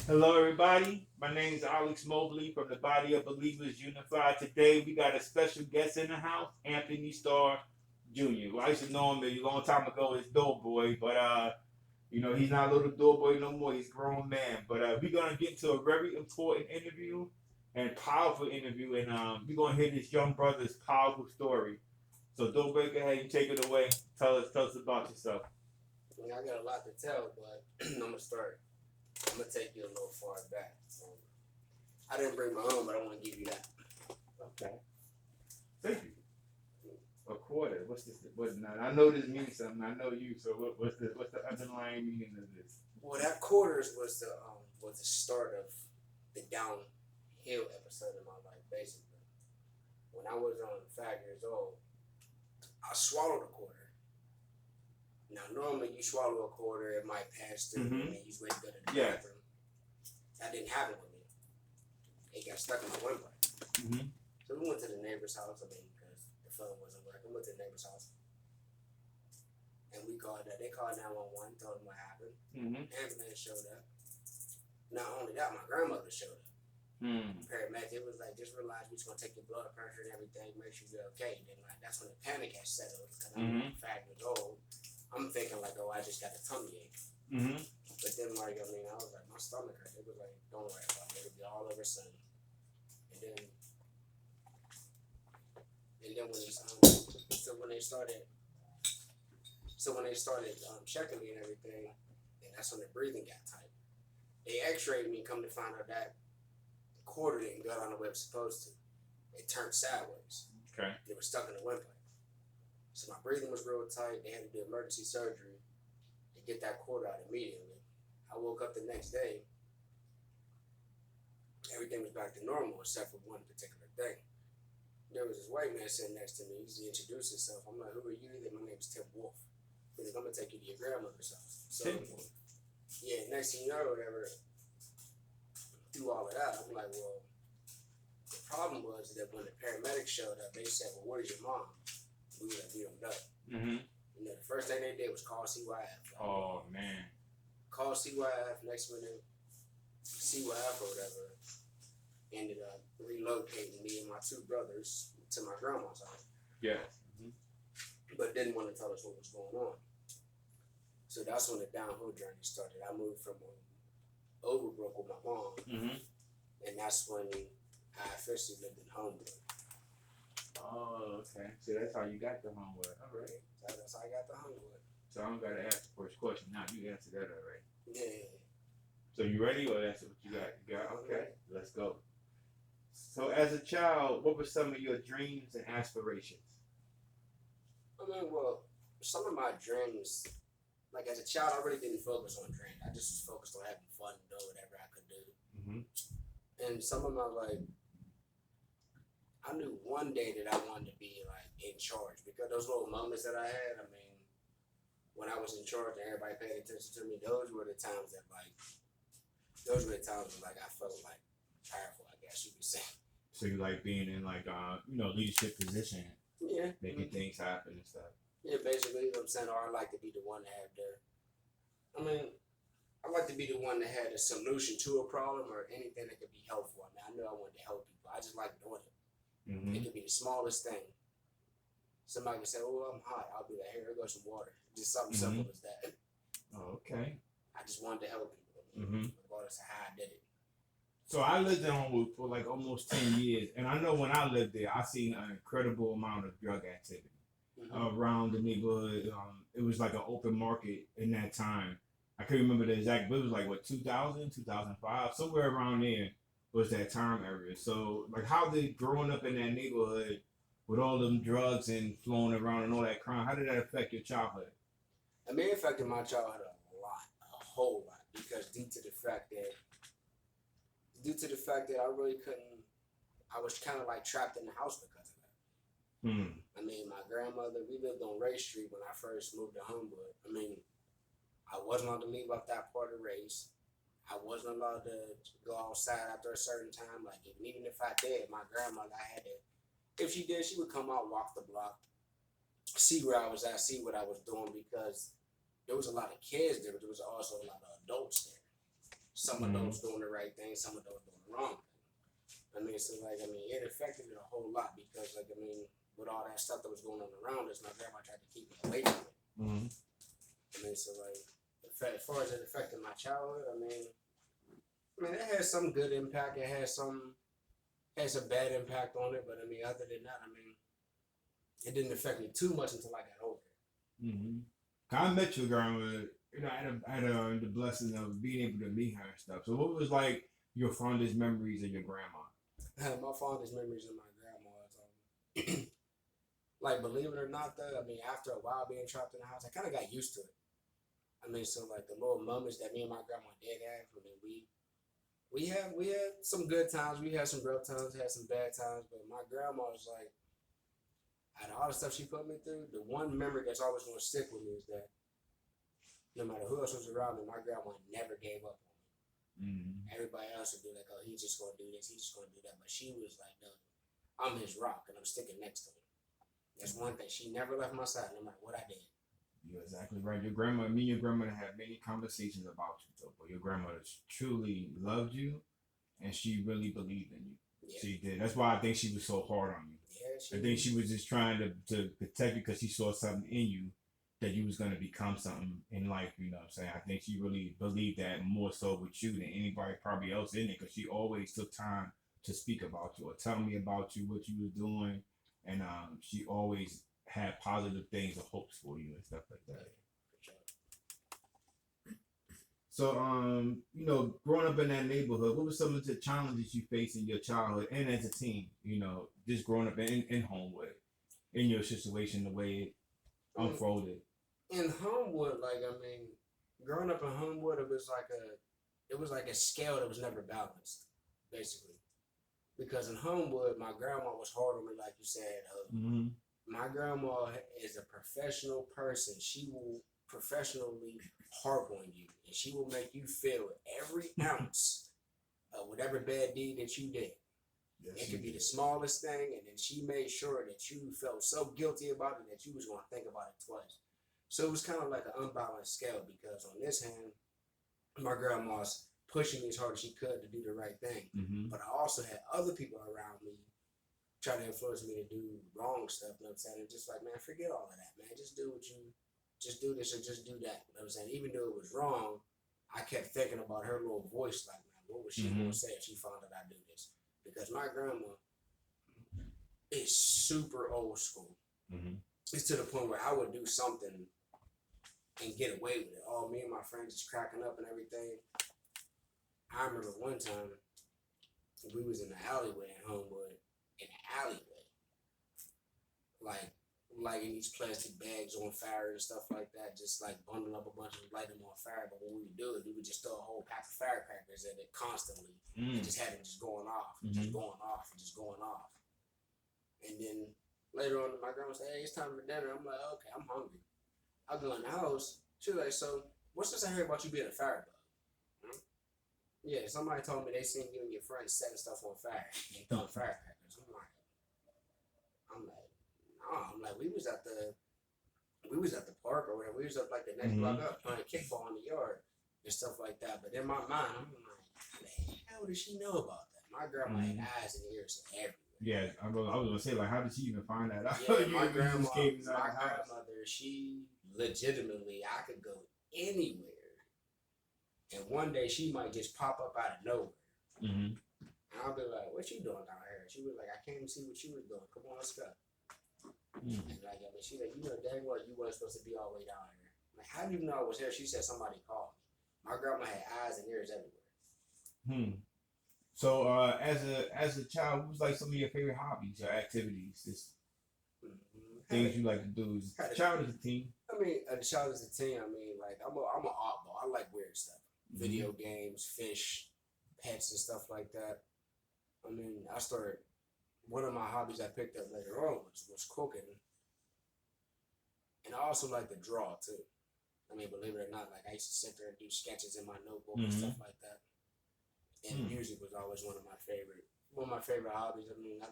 Hello, everybody. My name is Alex Mobley from the Body of Believers Unified. Today, we got a special guest in the house, Anthony Starr Jr. Well, I used to know him a long time ago as Doughboy, but he's not a little Doughboy no more. He's a grown man. But we're gonna get into a very important interview and powerful interview, and we're gonna hear this young brother's powerful story. So, Doughboy, go ahead and take it away. Tell us about yourself. I got a lot to tell, but I'm gonna start. I'm gonna take you a little far back. I didn't bring my own, but I want to give you that. Okay. Thank you. A quarter. What's this? What? Now, I know this means something. I know you. So what's the underlying meaning of this? Well, that quarters was the start of the downhill episode of my life, basically. When I was 5 years old, I swallowed a quarter. Now, normally you swallow a quarter, it might pass through, and you just wait to go to the bathroom. That didn't happen with me. It got stuck in my windpipe. So we went to the neighbor's house. Because the phone wasn't working, we went to the neighbor's house. And we called that. They called 911, told them what happened. Ambulance showed up. Not only that, my grandmother showed up. Paramedic, it was like, just realize we're just gonna take your blood pressure and everything, make sure you're okay. And then that's when the panic had settled because I'm 5 years old. I'm thinking like, oh, I just got a tummy ache. But then I was like, my stomach hurt. It was like, don't worry about it. It'll be all over soon. And then when they started checking me and everything, and that's when the breathing got tight. They X-rayed me, come to find out that quarter didn't go down the way it was supposed to. It turned sideways. Okay. It was stuck in the windpipe. So my breathing was real tight. They had to do emergency surgery to get that quarter out immediately. I woke up the next day. Everything was back to normal except for one particular thing. There was this white man sitting next to me. He introduced himself. I'm like, who are you? My name's Tim Wolf. He's like, I'm going to take you to your grandmother's house. So, yeah, next thing you know, whatever, through all of that, I'm like, well, the problem was that when the paramedics showed up, they said, well, where's your mom? We were like, we don't know. The first thing they did was call CYF. Oh, man. Call CYF. Next minute, CYF or whatever ended up relocating me and my two brothers to my grandma's house. Yes. But didn't want to tell us what was going on. So that's when the downhill journey started. I moved from Overbrook with my mom, and that's when I officially lived in Homewood. Oh, okay. So that's how you got to Homewood. All right. That's how I got to Homewood. So I don't got to ask the first question. Now you answered that already. Yeah. So you ready, or that's what you got? You got? Okay. Let's go. So as a child, what were some of your dreams and aspirations? Well, some of my dreams, like as a child, I really didn't focus on dreams. I just was focused on having fun and doing whatever I could do. And some of my I knew one day that I wanted to be in charge because those little moments that I had. When I was in charge and everybody paid attention to me, those were the times that I felt powerful, I guess you could say. So you like being in leadership position, making things happen and stuff. Yeah, basically, you know what I'm saying. Or I like to be the one that had I like to be the one that had a solution to a problem or anything that could be helpful. I knew I wanted to help people. I just like doing it. It could be the smallest thing. Somebody can say, "Oh, I'm hot." I'll be like, "Here goes some water." Just something simple as that. Oh, okay. I just wanted to help people, regardless of how I did it. So I lived in Homewood for almost 10 years, and I know when I lived there, I seen an incredible amount of drug activity around the neighborhood. It was like an open market in that time. I can't remember the exact, but it was 2000, 2005, somewhere around there was that time area. So how did growing up in that neighborhood with all them drugs and flowing around and all that crime, how did that affect your childhood? It affected my childhood a whole lot, because due to the fact that I really couldn't, I was kind of trapped in the house because of that. My grandmother, we lived on Ray Street when I first moved to Homewood. I wasn't allowed to leave off that part of Race. I wasn't allowed to go outside after a certain time. Even if I did, my grandmother, if she did, she would come out, walk the block, see where I was at, see what I was doing, because there was a lot of kids there, but there was also a lot of adults there. Some of those doing the right thing, some of those doing the wrong thing. I mean, so like, I mean, it affected it a whole lot because, like, I mean, with all that stuff that was going on around us, my grandma tried to keep me away from it. Mm-hmm. I mean, so like, as far as it affected my childhood, I mean, it had some good impact. It had some bad impact on it, but I mean, other than that, I mean, it didn't affect me too much until I got older. Mm-hmm. I met your grandma. You know, I had the blessing of being able to meet her and stuff. So, what was like your fondest memories of your grandma? My fondest memories of my grandma is, like, believe it or not, though, I mean, after a while being trapped in the house, I kind of got used to it. I mean, so like the little moments that me and my grandma did have, I mean, we had some good times, we had some rough times, had some bad times, but my grandma was like, out of all the stuff she put me through, the one memory that's always going to stick with me is that no matter who else was around me, my grandma never gave up on me. Mm-hmm. Everybody else would be like, oh, he's just going to do this, he's just going to do that, but she was like, no, I'm his rock and I'm sticking next to him. That's one thing. She never left my side, no matter what I did. You're exactly right. Your grandma, me and your grandmother had many conversations about you, though. But your grandmother truly loved you, and she really believed in you. Yeah. She did. That's why I think she was so hard on you. Yeah, I think she was just trying to protect you because she saw something in you that you was gonna become something in life. You know what I'm saying? I think she really believed that more so with you than anybody probably else in it, because she always took time to speak about you or tell me about you, what you was doing, and she always had positive things or hopes for you and stuff like that. So, you know, growing up in that neighborhood, what were some of the challenges you faced in your childhood and as a teen? You know, just growing up in Homewood, in your situation, the way it unfolded. In Homewood, like, I mean, growing up in Homewood, it was like a scale that was never balanced, basically. Because in Homewood, my grandma was hard on me, like you said. Mm-hmm. My grandma is a professional person. She will professionally harp on you, and she will make you feel every ounce of whatever bad deed that you did. Yes, it could be the smallest thing, and then she made sure that you felt so guilty about it that you was going to think about it twice. So it was kind of like an unbalanced scale, because on this hand, my grandma's pushing me as hard as she could to do the right thing. Mm-hmm. But I also had other people around me trying to influence me to do wrong stuff, you know what I'm saying? And just like, man, forget all of that, man. Just do this or just do that. You know what I'm saying? Even though it was wrong, I kept thinking about her little voice, like, man, what was she going to say if she found out I do this? Because my grandma is super old school. Mm-hmm. It's to the point where I would do something and get away with it. All me and my friends just cracking up and everything. I remember one time we was in the alleyway in Homewood, like in these plastic bags on fire and stuff like that, just like bundle up a bunch and light them on fire. But what we would do is we would just throw a whole pack of firecrackers at it constantly and just have it just going off, and just going off, and just going off. And then later on, my grandma said, "Hey, it's time for dinner." I'm like, "Okay, I'm hungry." I go in the house. She's like, "So what's this I hear about you being a firebug?" Yeah, somebody told me they seen you and your friends setting stuff on fire and throwing firecrackers. I'm like, we was at the park or whatever. We was up like the next block up playing kickball in the yard and stuff like that. But in my mind, I'm like, how the hell does she know about that? My grandma had eyes and ears everywhere. Yeah, I was gonna say, like, how did she even find that out? Yeah, my grandmother, she legitimately, I could go anywhere. And one day she might just pop up out of nowhere. Mm-hmm. And I'll be like, "What you doing down here?" She was like, "I came to see what you was doing. Come on, let's go." Mm-hmm. And like, I mean, she like, "You know dang well you wasn't supposed to be all the way down here." I'm like, how do you know I was here? She said somebody called me. My grandma had eyes and ears everywhere. So as a child, what was like some of your favorite hobbies or activities? Just things you like to do as a child, as a teen? I mean, as a child, as a teen, I mean, like, I'm an oddball. I like weird stuff. Video games, fish, pets, and stuff like that. I mean, one of my hobbies I picked up later on was cooking. And I also like to draw, too. I mean, believe it or not, like, I used to sit there and do sketches in my notebook and stuff like that. And music was always one of my favorite hobbies. I mean, I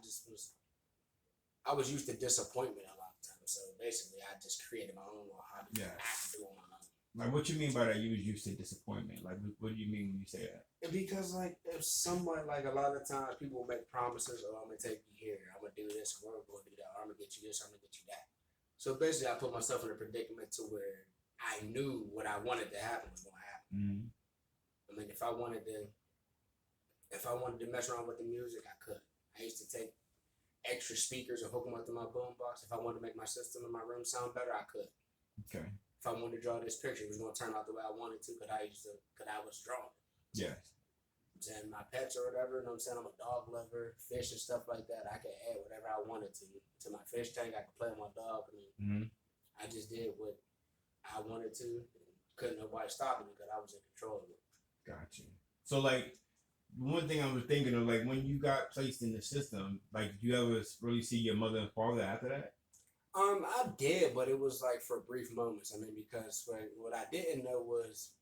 was used to disappointment a lot of times. So basically, I just created my own little hobby that I could do on my own. Like, what you mean by that? You was used to disappointment. Like, what do you mean when you say that? Because like if someone like a lot of times people make promises, oh I'm gonna take you here, I'm gonna do this, or I'm gonna do that, or I'm gonna get you this, or I'm gonna get you that. So basically I put myself in a predicament to where I knew what I wanted to happen was gonna happen. Mm-hmm. I mean if I wanted to mess around with the music, I could. I used to take extra speakers and hook them up to my boombox. If I wanted to make my system in my room sound better, I could. Okay. If I wanted to draw this picture, it was going to turn out the way I wanted to because I was drawing. Yes. And my pets or whatever, you know what I'm saying? I'm a dog lover, fish and stuff like that. I could add whatever I wanted to my fish tank. I could play with my dog. I mean, I just did what I wanted to. Couldn't nobody stop me because I was in control of it. Gotcha. So, like, one thing I was thinking of, like, when you got placed in the system, like, did you ever really see your mother and father after that? I did, but it was like for brief moments. I mean, because what I didn't know was,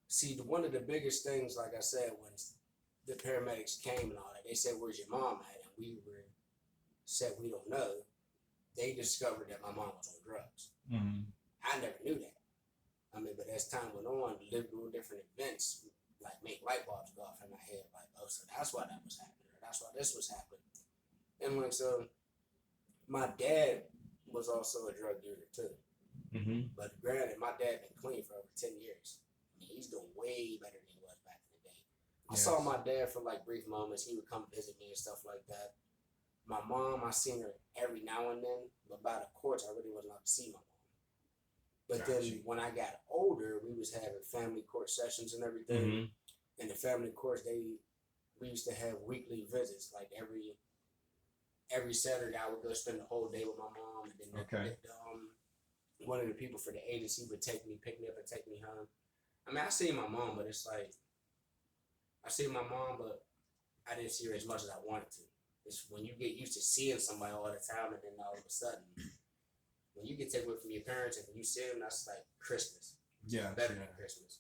see, one of the biggest things, like I said, when the paramedics came and all that, they said, "Where's your mom at?" And we said we don't know. They discovered that my mom was on drugs. Mm-hmm. I never knew that. I mean, but as time went on, lived through different events, like make light bulbs go off in my head, like, oh, so that's why that was happening, or that's why this was happening. And like, so my dad was also a drug dealer too. Mm-hmm. But granted, my dad been clean for over 10 years. I mean, he's doing way better than he was back in the day. I saw my dad for like brief moments. He would come visit me and stuff like that. My mom, I seen her every now and then, but by the courts, I really wasn't allowed to see my mom. But then when I got older, we was having family court sessions and everything. Mm-hmm. And the family courts, we used to have weekly visits. Like every Saturday, I would go spend the whole day with my mom, and then one of the people for the agency would pick me up and take me home. I mean, I see my mom, but it's like I see my mom, but I didn't see her as much as I wanted to. It's when you get used to seeing somebody all the time, and then all of a sudden, when you get taken away from your parents and you see them, that's like Christmas. Yeah, better than Christmas.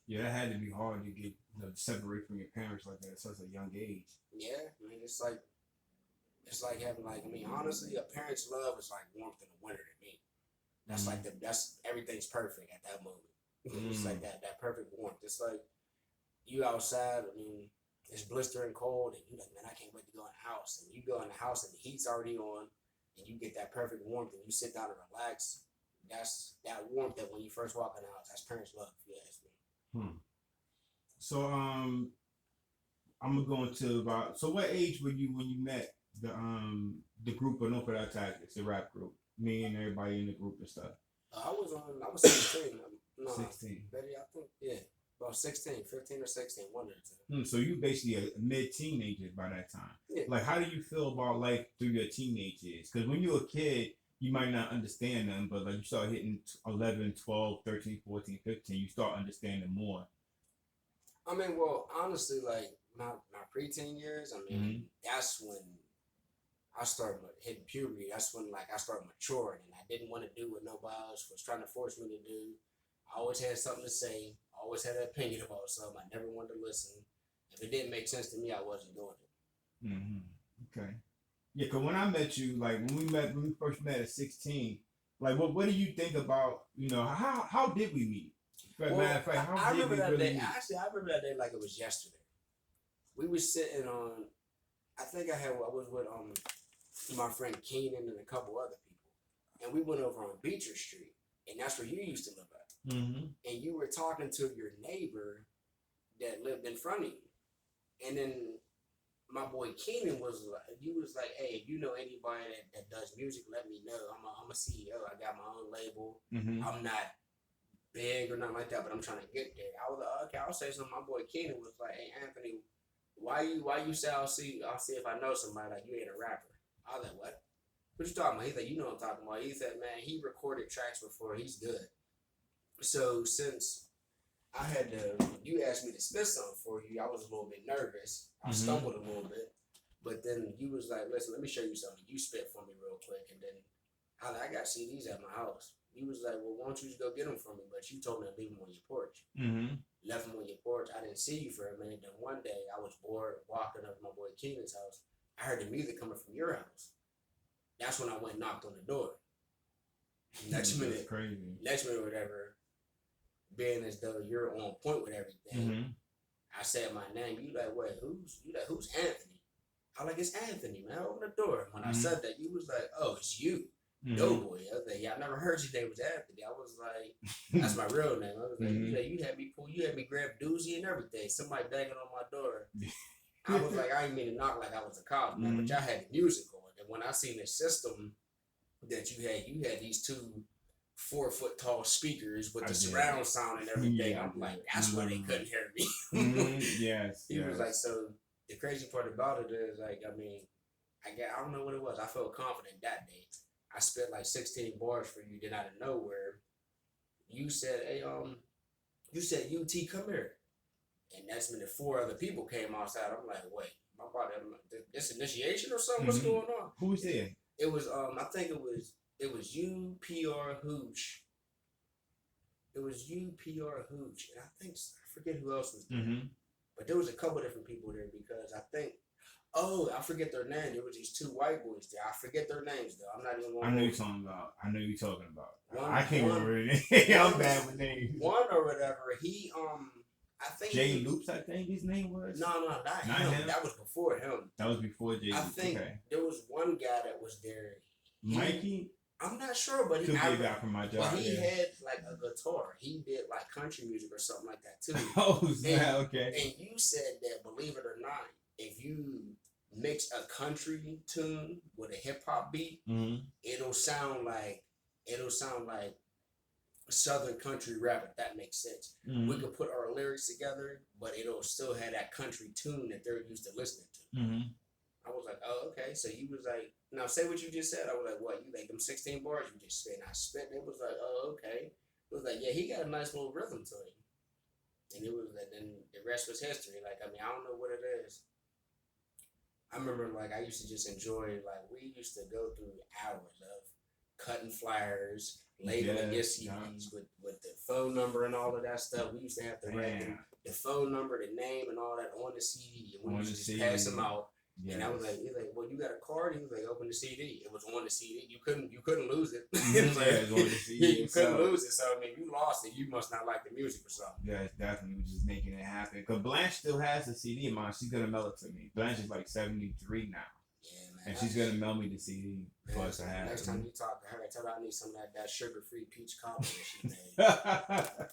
Yeah, that had to be hard to get separate from your parents like that at such a young age. Yeah, I mean, it's like having I mean, honestly, a parent's love is like warmth in the winter to me. That's like that's everything's perfect at that moment. It's like that perfect warmth. It's like you outside. I mean, it's blistering cold, and you like, man, I can't wait to go in the house. And you go in the house, and the heat's already on, and you get that perfect warmth, and you sit down and relax. That's that warmth that when you first walk in the house, that's parents' love. Yeah, it's me. So I'm gonna go into about. So what age were you when you met the group of No For That Tactics, the rap group? Me and everybody in the group and stuff. I was 16. No, 16. Maybe I think about 16, 15 or 16, one of the two. So you basically a mid-teenager by that time. Yeah. Like, how do you feel about life through your teenage years? Because when you're a kid, you might not understand them, but like you start hitting 11, 12, 13, 14, 15, you start understanding more. I mean, well, honestly, like my preteen years, I mean, that's when I started hitting puberty. That's when I started maturing, and I didn't want to do what nobody else was trying to force me to do. I always had something to say. I always had an opinion about something. I never wanted to listen. If it didn't make sense to me, I wasn't doing it. Okay. Yeah, because when I met you, like when we first met at 16, like what do you think about, how did we meet? Well, matter of fact, I remember that day. Actually, I remember that day like it was yesterday. We were sitting on, I was with my friend Keenan and a couple other people, and we went over on Beecher Street, and that's where you used to live at. And you were talking to your neighbor that lived in front of you, and then my boy Keenan was like, hey, if you know anybody that does music, let me know. I'm a CEO. I got my own label. I'm not big or nothing like that, but I'm trying to get there. I was like, okay, I'll say something. My boy Keenan was like, hey, Anthony, why you say I'll see if I know somebody, like you ain't a rapper. I was like, what you talking about? He's like, you know what I'm talking about. He said, man, he recorded tracks before. He's good. So since you asked me to spit something for you, I was a little bit nervous. I stumbled a little bit, but then you was like, listen, let me show you something. You spit for me real quick, and then I got CDs at my house. He was like, well, why don't you just go get them for me? But you told me to leave them on your porch. Left them on your porch. I didn't see you for a minute. Then one day I was bored walking up to my boy Keenan's house. I heard the music coming from your house. That's when I went and knocked on the door. Next That's minute, crazy. whatever, being as though you're on point with everything. I said my name. You like, wait, who's Anthony? I'm like, it's Anthony, man. Open the door. When I said that, you was like, oh, it's you. Doughboy. I was like, yeah, I never heard your name was Anthony. I was like, that's my real name. I was like, you had me grab doozy and everything. Somebody banging on my door. I was like, I didn't mean to knock like I was a cop, man, but y'all had the music on. And when I seen the system that you had these 2 4-foot tall speakers with the surround sound and everything. I'm like, that's why they couldn't hear me. Yes. He was like, so the crazy part about it is, like, I mean, I don't know what it was. I felt confident that day. I spent like 16 bars for you. Then out of nowhere, you said, hey, you said, UT, come here. And that's when the 4 other people came outside. I'm like, wait, my body, this initiation or something? What's going on? Who was there? It was, I think it was you, PR, Hooch. It was you, PR, Hooch, and I forget who else was there. But there was a couple different people there because I forget their name. There was these 2 white boys there. I forget their names though. I'm not even going to. I know you're talking about. I can't remember it. I'm bad with names. One or whatever. He I think Jay Loops, I think his name was. No, not him. That was before him. That was before Jay Loops. I think there was one guy that was there. Mikey? I'm not sure, but could be a guy from my job. But he had like a guitar. He did like country music or something like that too. Okay. And you said that, believe it or not, if you mix a country tune with a hip hop beat, it'll sound like Southern country rap, if that makes sense. We could put our lyrics together, but it'll still have that country tune that they're used to listening to. I was like, oh, okay. So he was like, now say what you just said. I was like, what? You like them 16 bars you just spit? And I spit, and it was like, oh, okay. It was like, yeah, he got a nice little rhythm to him. And it was like, then the rest was history. Like, I mean, I don't know what it is. I remember, like, I used to just enjoy, like, we used to go through hours of cutting flyers, labeling your CDs with the phone number and all of that stuff. We used to have to write the phone number, the name, and all that on the CD. And we used to just pass them out. Yes. And I was like, he's like, well, you got a card? He was like, open the CD. It was on the CD. You couldn't lose it. It was on the CD. You couldn't lose it. So I mean, you lost it. You must not like the music or something. Yeah, definitely just making it happen. Cause Blanche still has the CD of mine. She's gonna mail it to me. Blanche is like 73 now. Yeah, man. And she's gonna mail me the CD for us to have. Next time you talk to her, tell her I need some of that sugar-free peach cobbler that she made.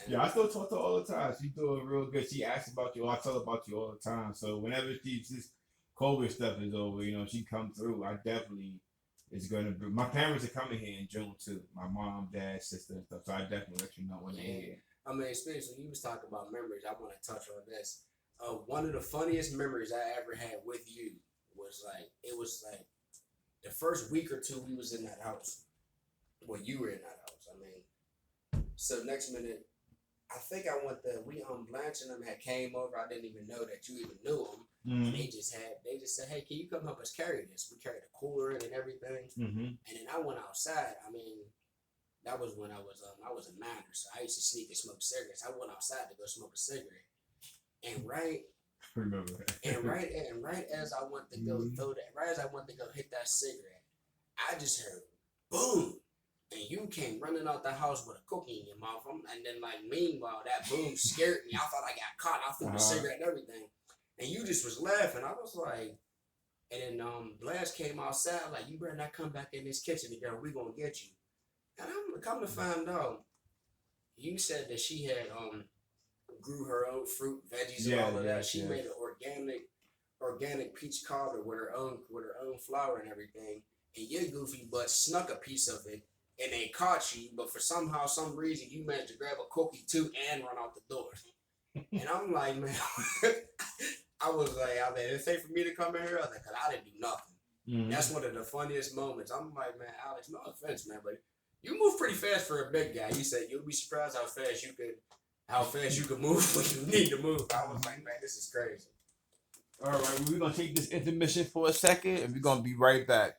Yeah, I still talk to her all the time. She's doing real good. She asks about you. I tell her about you all the time. So whenever this COVID stuff is over, you know, she come through. I definitely is gonna be. My parents are coming here in June too. My mom, dad, sister, and stuff. So I definitely let you know when they're here. I mean, especially when you was talking about memories, I want to touch on this. One of the funniest memories I ever had with you was like the first week or 2 we was in that house. Well, you were in that house. I mean, so next minute, I think Blanche and them had came over. I didn't even know that you even knew them. And they just said, hey, can you come help us carry this? We carried a cooler in and everything. And then I went outside. I mean, that was when I was a minor, so I used to sneak and smoke cigarettes. I went outside to go smoke a cigarette. And right as I went to go throw that, right as I went to go hit that cigarette, I just heard boom. And you came running out the house with a cookie in your mouth. And then, like, meanwhile, that boom scared me. I thought I got caught. I threw the cigarette and everything. And you just was laughing. I was like, and then Blanche came outside, like, you better not come back in this kitchen again. We're going to get you. And I'm come to find out, you said that she had grew her own fruit, veggies, and all of that. She made an organic peach cobbler with her own flour and everything. And your goofy butt snuck a piece of it. And they caught you, but for some reason, you managed to grab a cookie too and run out the door. And I'm like, man, I was like, it's safe for me to come in here? I was like, cause I didn't do nothing. That's one of the funniest moments. I'm like, man, Alex, no offense, man, but you move pretty fast for a big guy. You said you'll be surprised how fast you could move when you need to move. I was like, man, this is crazy. All right, we're gonna take this intermission for a second, and we're gonna be right back.